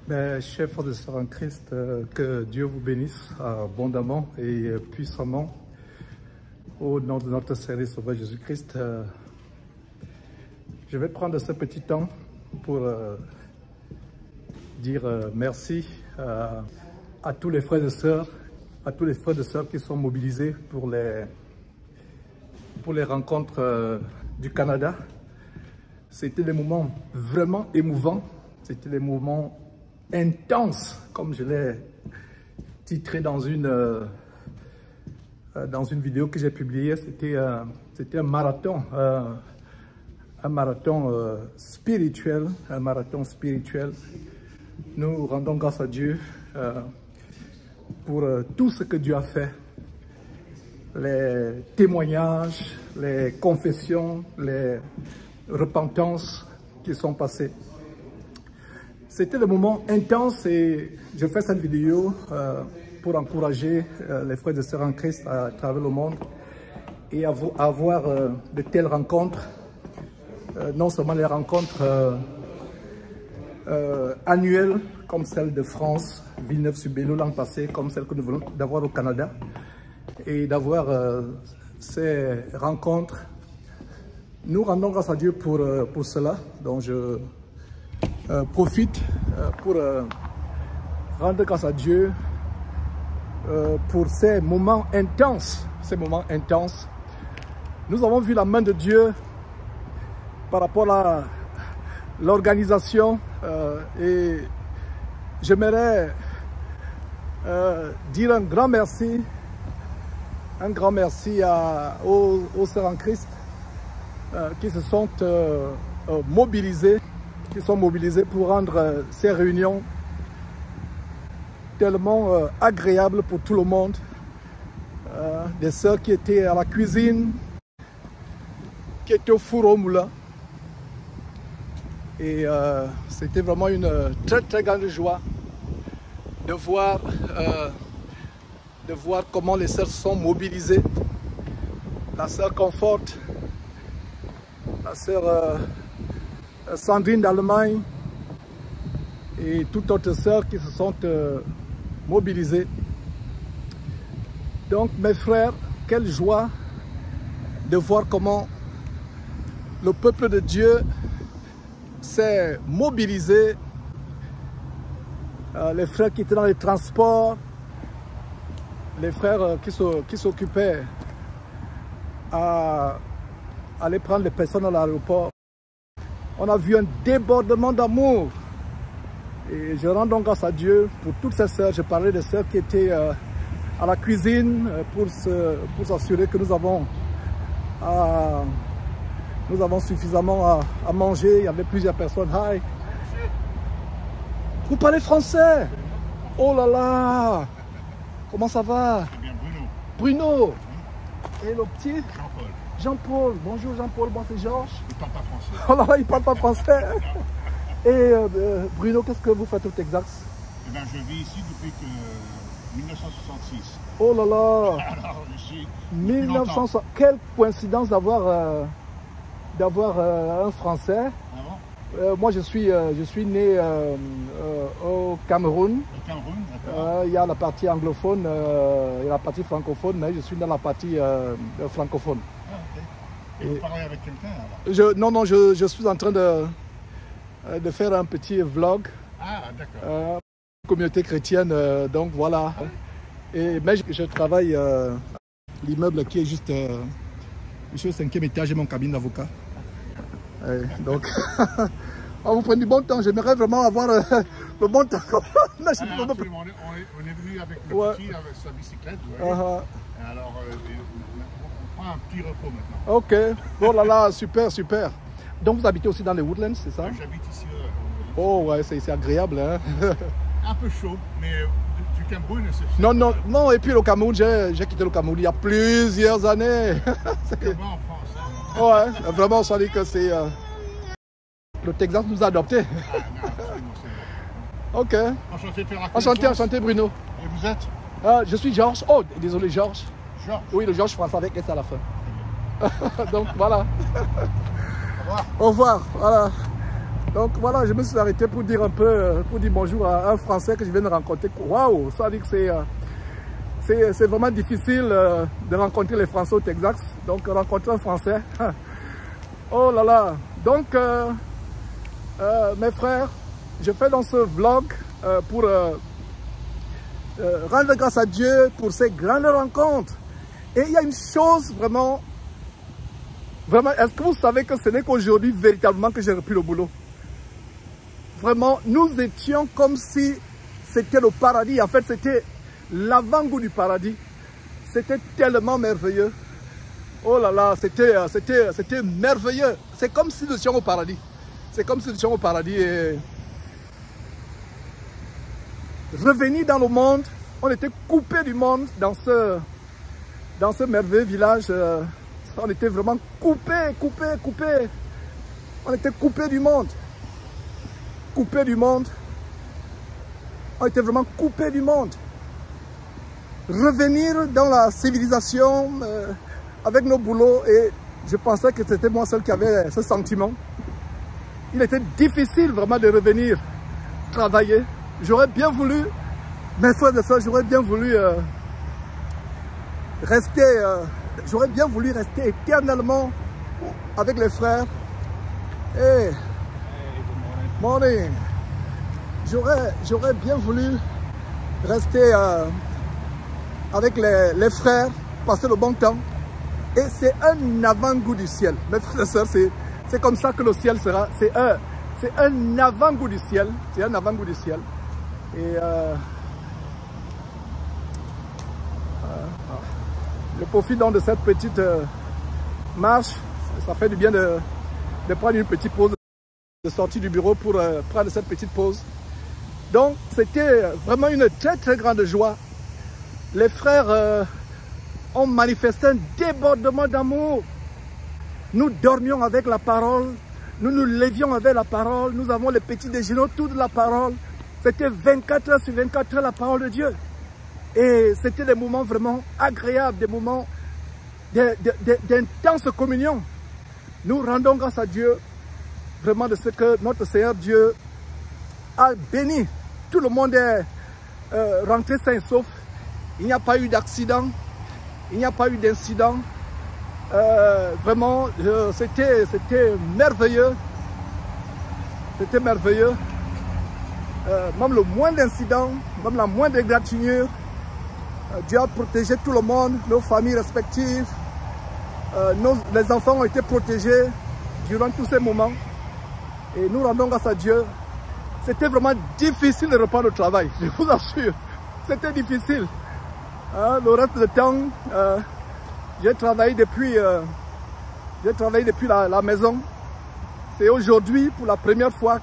Mes chers frères et sœurs en Christ, que Dieu vous bénisse abondamment et puissamment au nom de notre Seigneur et Sauveur Jésus-Christ. Je vais prendre ce petit temps pour dire merci à tous les frères et sœurs, qui sont mobilisés pour les rencontres du Canada. C'était des moments vraiment émouvants, c'était des moments intenses, comme je l'ai titré dans une vidéo que j'ai publiée. C'était un marathon spirituel, Nous rendons grâce à Dieu pour tout ce que Dieu a fait, les témoignages, les confessions, les repentances qui sont passées. C'était le moment intense et je fais cette vidéo pour encourager les frères et sœurs en Christ à travers le monde et avoir de telles rencontres, non seulement les rencontres annuelles comme celle de France, Villeneuve-sur-Béliau l'an passé, comme celle que nous venons d'avoir au Canada, et d'avoir ces rencontres. Nous rendons grâce à Dieu pour cela. Donc je profite pour rendre grâce à Dieu pour ces moments intenses. Nous avons vu la main de Dieu par rapport à l'organisation et j'aimerais dire un grand merci aux sœurs en Christ qui se sont mobilisés pour rendre ces réunions tellement agréables pour tout le monde. Des sœurs qui étaient à la cuisine, qui étaient au four au moulin. Et c'était vraiment une très très grande joie de voir comment les sœurs sont mobilisées. La sœur Comfort, la sœur Sandrine d'Allemagne et toutes autres sœurs qui se sont mobilisées. Donc mes frères, quelle joie de voir comment le peuple de Dieu s'est mobilisé. Les frères qui étaient dans les transports, les frères qui s'occupaient à aller prendre les personnes à l'aéroport. On a vu un débordement d'amour. Et je rends donc grâce à Dieu pour toutes ces sœurs. Je parlais des sœurs qui étaient à la cuisine pour s'assurer que nous avons suffisamment à manger. Il y avait plusieurs personnes. Hi. Vous parlez français? Oh là là! Comment ça va? C'est bien Bruno. Bruno! Et le petit? Jean-Paul. Jean-Paul. Bonjour Jean-Paul, moi c'est Georges. Il parle pas français. Oh là là, il parle pas français. Et Bruno, qu'est-ce que vous faites au Texas? Eh bien, je vis ici depuis 1966. Oh là là! Alors, je suis... 1960. Quelle coïncidence d'avoir un Français. Ah bon? Moi, je suis né au Cameroun. Au Cameroun, d'accord. Il y a la partie anglophone et la partie francophone, mais je suis dans la partie francophone. Ah, ok. Et vous parlez avec quelqu'un alors? Non, je suis en train de faire un petit vlog. Ah, d'accord. Communauté chrétienne, donc voilà. Mais je travaille à l'immeuble qui est juste au 5e étage, j'ai mon cabinet d'avocat. Donc, vous prenez du bon temps. J'aimerais vraiment avoir le bon temps. On est venu avec le petit, avec sa bicyclette. Vous voyez. Alors, on prend un petit repos maintenant. Ok. Oh là là, super. Donc, vous habitez aussi dans les Woodlands, c'est ça? J'habite ici. Oh ouais, c'est agréable. Hein? Un peu chaud, mais du Cameroun, c'est chaud. Non. Et puis le Cameroun, j'ai quitté le Cameroun il y a plusieurs années. C'est vraiment en France. Hein. Ouais, vraiment, on s'en dit que c'est... Le Texas nous a adoptés. Ah, non, absolument, c'est Ok. enchanté de faire la connaissance. Enchanté Bruno. Et vous êtes? Je suis Georges. Oh, désolé Georges. Georges. Oui, le Georges français avec S à la fin. Donc voilà. Au revoir. Au revoir. Voilà. Donc voilà, je me suis arrêté pour dire un peu, pour dire bonjour à un Français que je viens de rencontrer. Waouh, ça dit que c'est vraiment difficile de rencontrer les Français au Texas. Donc rencontrer un Français, oh là là. Donc mes frères, je fais dans ce vlog pour rendre grâce à Dieu pour ces grandes rencontres. Et il y a une chose vraiment, est-ce que vous savez que ce n'est qu'aujourd'hui véritablement que j'ai repris le boulot? Vraiment, nous étions comme si c'était le paradis. En fait, c'était l'avant-goût du paradis. C'était tellement merveilleux. Oh là là, c'était merveilleux. C'est comme si nous étions au paradis. C'est comme si nous étions au paradis. Et revenir dans le monde, on était coupé du monde dans ce merveilleux village. On était vraiment coupé. On était coupé du monde. Coupé du monde. On était vraiment coupé du monde. Revenir dans la civilisation avec nos boulots, et je pensais que c'était moi seul qui avait ce sentiment. Il était difficile vraiment de revenir travailler. J'aurais bien voulu, mes frères et sœurs, j'aurais bien voulu rester éternellement avec les frères. Hey, morning. J'aurais bien voulu rester avec les frères, passer le bon temps. Et c'est un avant-goût du ciel. Mes frères et sœurs, c'est comme ça que le ciel sera. C'est un avant-goût du ciel. C'est un avant-goût du ciel. Et je profite donc de cette petite marche. Ça fait du bien de prendre une petite pause, de sortir du bureau pour prendre cette petite pause. Donc, c'était vraiment une très très grande joie. Les frères ont manifesté un débordement d'amour. Nous dormions avec la parole, nous nous levions avec la parole, nous avons les petits déjeuners autour de la parole. C'était 24 heures sur 24 heures la parole de Dieu. Et c'était des moments vraiment agréables, des moments d'intense communion. Nous rendons grâce à Dieu vraiment de ce que notre Seigneur Dieu a béni. Tout le monde est rentré sain et sauf. Il n'y a pas eu d'accident, il n'y a pas eu d'incident. Vraiment, c'était merveilleux. C'était merveilleux. Même le moindre incident, même la moindre égratignure, Dieu a protégé tout le monde, nos familles respectives. Les enfants ont été protégés durant tous ces moments. Et nous rendons grâce à Dieu. C'était vraiment difficile de reprendre le travail, je vous assure. C'était difficile. Le reste du temps, j'ai travaillé depuis la maison. C'est aujourd'hui, pour la première fois,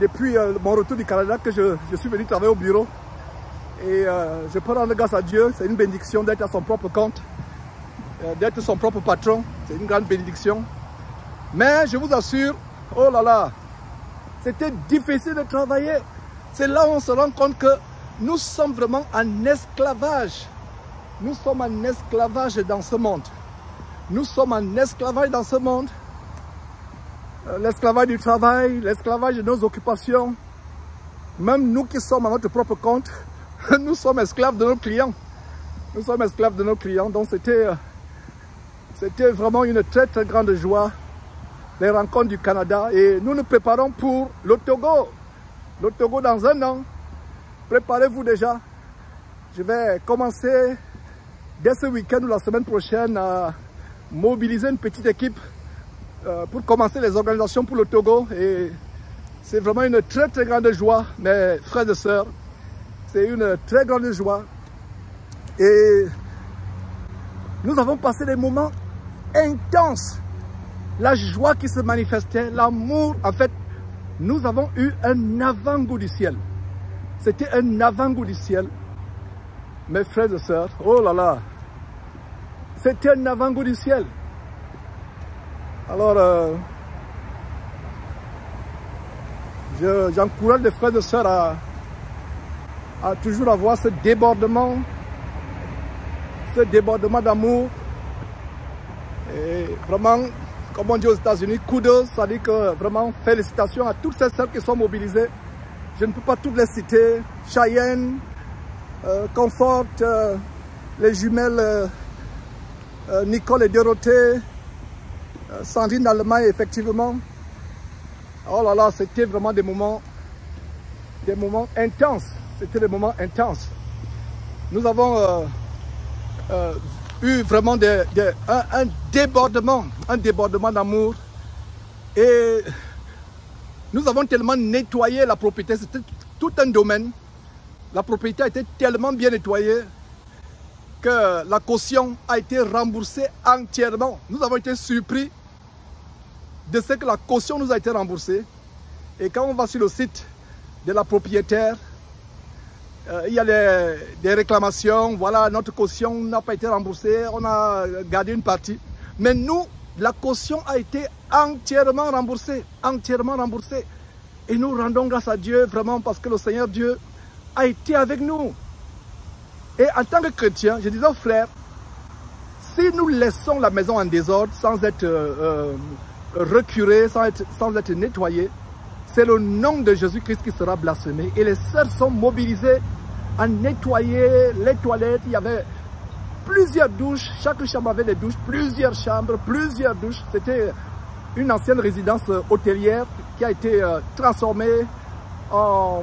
depuis mon retour du Canada, que je suis venu travailler au bureau. Et je peux rendre grâce à Dieu. C'est une bénédiction d'être à son propre compte, d'être son propre patron. C'est une grande bénédiction. Mais je vous assure, oh là là, c'était difficile de travailler. C'est là où on se rend compte que nous sommes vraiment en esclavage. Nous sommes en esclavage dans ce monde. Nous sommes en esclavage dans ce monde. L'esclavage du travail, l'esclavage de nos occupations. Même nous qui sommes à notre propre compte, nous sommes esclaves de nos clients. Nous sommes esclaves de nos clients. Donc c'était vraiment une très très grande joie, les rencontres du Canada. Et nous nous préparons pour le Togo. Le Togo dans un an. Préparez-vous déjà. Je vais commencer dès ce week-end ou la semaine prochaine à mobiliser une petite équipe pour commencer les organisations pour le Togo. Et c'est vraiment une très très grande joie, mes frères et sœurs. C'est une très grande joie. Et nous avons passé des moments intenses. La joie qui se manifestait, l'amour. En fait, nous avons eu un avant-goût du ciel. C'était un avant-goût du ciel. Mes frères et sœurs, oh là là. C'était un avant-goût du ciel. Alors, j'encourage les frères et sœurs à toujours avoir ce débordement d'amour. Et vraiment, comme on dit aux États-Unis, kudos, ça dit que vraiment félicitations à toutes ces sœurs qui sont mobilisées. Je ne peux pas toutes les citer. Cheyenne, Comfort, les jumelles Nicole et Dorothée, Sandrine d'Allemagne, effectivement. Oh là là, c'était vraiment des moments intenses. C'était des moments intenses. Nous avons eu vraiment un débordement d'amour. Et nous avons tellement nettoyé la propriété, c'était tout un domaine. La propriété a été tellement bien nettoyée que la caution a été remboursée entièrement. Nous avons été surpris de ce que la caution nous a été remboursée. Et quand on va sur le site de la propriétaire, il y a des réclamations. Voilà, notre caution n'a pas été remboursée, on a gardé une partie. Mais nous, la caution a été entièrement remboursée, Et nous rendons grâce à Dieu vraiment parce que le Seigneur Dieu a été avec nous. Et en tant que chrétien, je disais aux frères, si nous laissons la maison en désordre sans être recurés, sans être nettoyés, c'est le nom de Jésus-Christ qui sera blasphémé. Et les sœurs sont mobilisées à nettoyer les toilettes. Il y avait plusieurs douches, chaque chambre avait des douches, plusieurs chambres, plusieurs douches. C'était une ancienne résidence hôtelière qui a été transformée en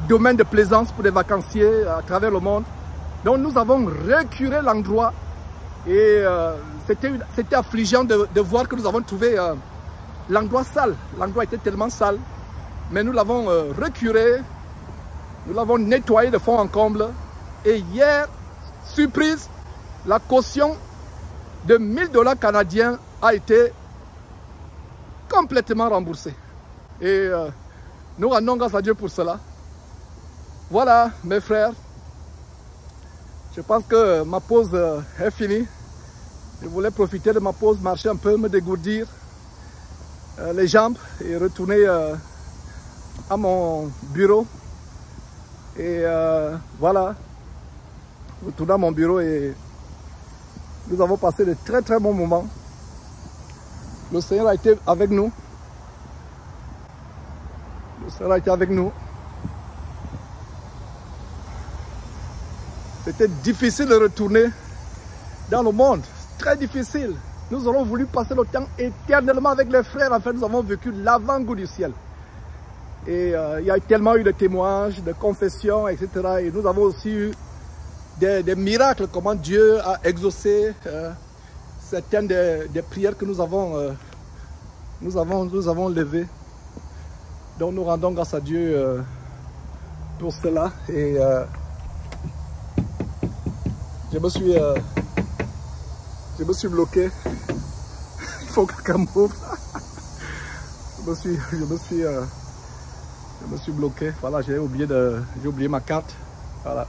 domaine de plaisance pour les vacanciers à travers le monde. Donc nous avons recuré l'endroit et c'était affligeant de voir que nous avons trouvé l'endroit sale. L'endroit était tellement sale, mais nous l'avons recuré, nous l'avons nettoyé de fond en comble. Et hier, surprise, la caution de 1000 $ canadiens a été complètement remboursée. Et nous rendons grâce à Dieu pour cela. Voilà, mes frères. Je pense que ma pause est finie. Je voulais profiter de ma pause, marcher un peu, me dégourdir les jambes et retourner à mon bureau. Et voilà, retourner à mon bureau et nous avons passé de très très bons moments. Le Seigneur a été avec nous. Le Seigneur a été avec nous. C'était difficile de retourner dans le monde. Très difficile. Nous aurons voulu passer le temps éternellement avec les frères. En fait, nous avons vécu l'avant-goût du ciel. Et il y a tellement eu de témoignages, de confessions, etc. Et nous avons aussi eu des miracles, comment Dieu a exaucé certaines des prières que nous avons levées. Donc nous rendons grâce à Dieu pour cela. Et je me suis bloqué. Il faut que quelqu'un m'ouvre. Je me suis bloqué. Voilà, j'ai oublié ma carte. Voilà.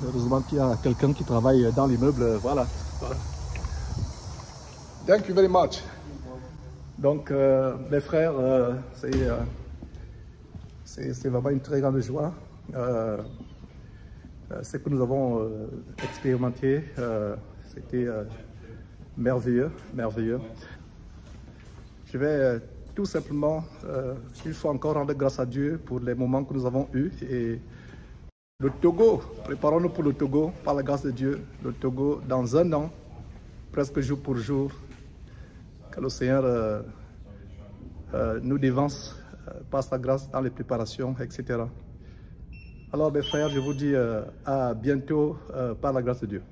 Heureusement qu'il y a quelqu'un qui travaille dans l'immeuble. Voilà. Thank you very much. Donc, mes frères, c'est vraiment une très grande joie. Ce que nous avons expérimenté, c'était merveilleux. Je vais tout simplement, une fois encore, rendre grâce à Dieu pour les moments que nous avons eus. Et le Togo, préparons-nous pour le Togo, par la grâce de Dieu. Le Togo, dans un an, presque jour pour jour, que le Seigneur nous dévance par sa grâce dans les préparations, etc. Alors mes frères, je vous dis à bientôt par la grâce de Dieu.